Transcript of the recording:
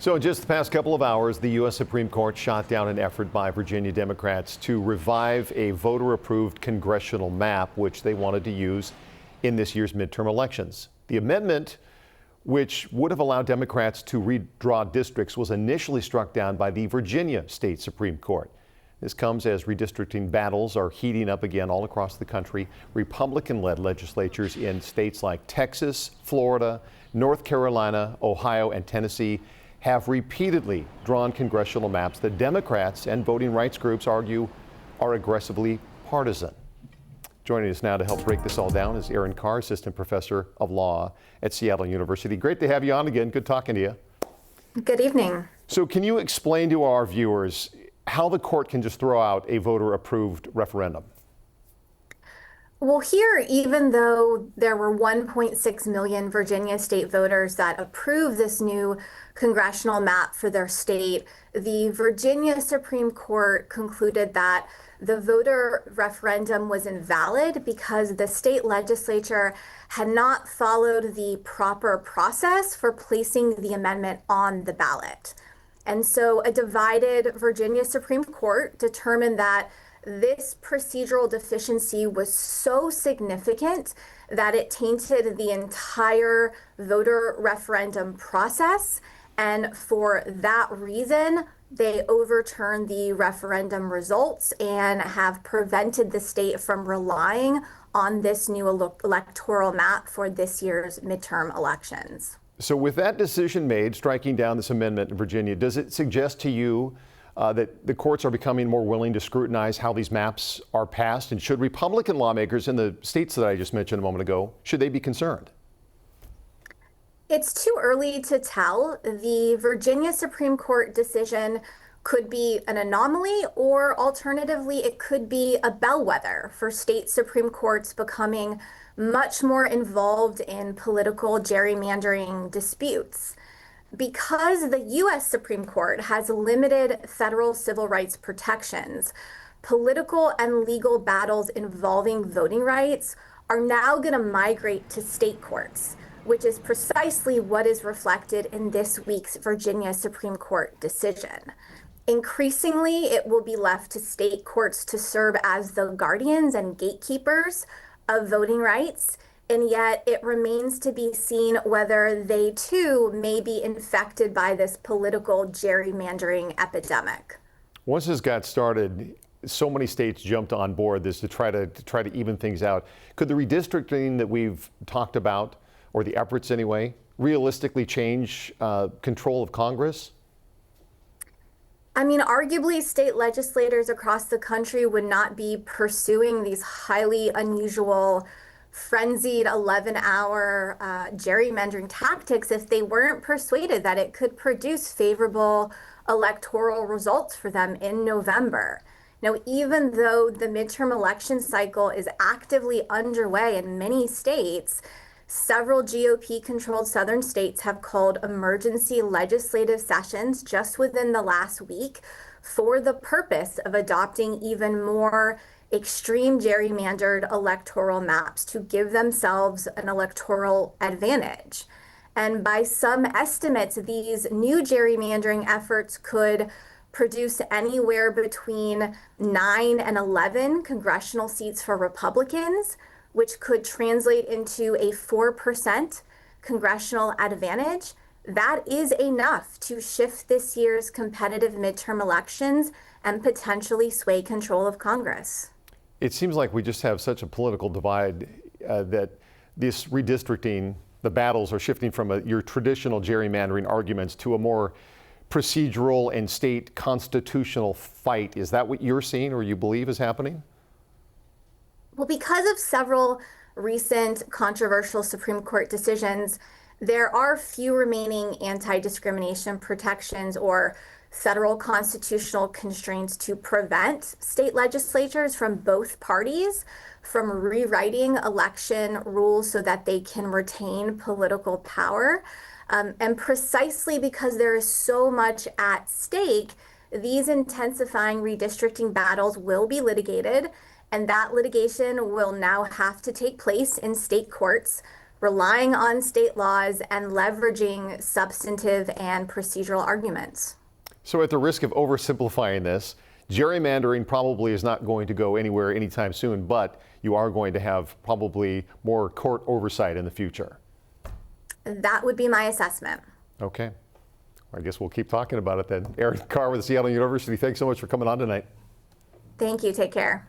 So in just the past couple of hours, the U.S. Supreme Court shot down an effort by Virginia Democrats to revive a voter-approved congressional map, which they wanted to use in this year's midterm elections. The amendment, which would have allowed Democrats to redraw districts, was initially struck down by the Virginia State Supreme Court. This comes as redistricting battles are heating up again all across the country. Republican-led legislatures in states like Texas, Florida, North Carolina, Ohio, and Tennessee have repeatedly drawn congressional maps that Democrats and voting rights groups argue are aggressively partisan. Joining us now to help break this all down is Erin Carr, Assistant Professor of Law at Seattle University. Great to have you on again. Good talking to you. Good evening. So can you explain to our viewers how the court can just throw out a voter-approved referendum? Well, here, even though there were 1.6 million Virginia state voters that approved this new congressional map for their state, the Virginia Supreme Court concluded that the voter referendum was invalid because the state legislature had not followed the proper process for placing the amendment on the ballot. And so a divided Virginia Supreme Court determined that this procedural deficiency was so significant that it tainted the entire voter referendum process. And for that reason, they overturned the referendum results and have prevented the state from relying on this new electoral map for this year's midterm elections. So with that decision made, striking down this amendment in Virginia, does it suggest to you that the courts are becoming more willing to scrutinize how these maps are passed? And should Republican lawmakers in the states that I just mentioned a moment ago, should they be concerned? It's too early to tell. The Virginia Supreme Court decision could be an anomaly, or alternatively, it could be a bellwether for state Supreme Courts becoming much more involved in political gerrymandering disputes. Because the U.S. Supreme Court has limited federal civil rights protections, political and legal battles involving voting rights are now going to migrate to state courts, which is precisely what is reflected in this week's Virginia Supreme Court decision. Increasingly, it will be left to state courts to serve as the guardians and gatekeepers of voting rights, and yet it remains to be seen whether they too may be infected by this political gerrymandering epidemic. Once this got started, so many states jumped on board this to try to even things out. Could the redistricting that we've talked about, or the efforts anyway, realistically change control of Congress? I mean, arguably, state legislators across the country would not be pursuing these highly unusual, frenzied 11-hour gerrymandering tactics if they weren't persuaded that it could produce favorable electoral results for them in November. Now, even though the midterm election cycle is actively underway in many states, several GOP-controlled southern states have called emergency legislative sessions just within the last week for the purpose of adopting even more extreme gerrymandered electoral maps to give themselves an electoral advantage. And by some estimates, these new gerrymandering efforts could produce anywhere between 9 and 11 congressional seats for Republicans, which could translate into a 4% congressional advantage. That is enough to shift this year's competitive midterm elections and potentially sway control of Congress. It seems like we just have such a political divide that this redistricting, the battles are shifting from your traditional gerrymandering arguments to a more procedural and state constitutional fight. Is that what you're seeing or you believe is happening? Well, because of several recent controversial Supreme Court decisions, there are few remaining anti-discrimination protections or federal constitutional constraints to prevent state legislatures from both parties from rewriting election rules so that they can retain political power. And precisely because there is so much at stake, these intensifying redistricting battles will be litigated, and that litigation will now have to take place in state courts relying on state laws and leveraging substantive and procedural arguments. So at the risk of oversimplifying this, gerrymandering probably is not going to go anywhere anytime soon, but you are going to have probably more court oversight in the future. That would be my assessment. Okay. I guess we'll keep talking about it then. Erin Carr with Seattle University, thanks so much for coming on tonight. Thank you. Take care.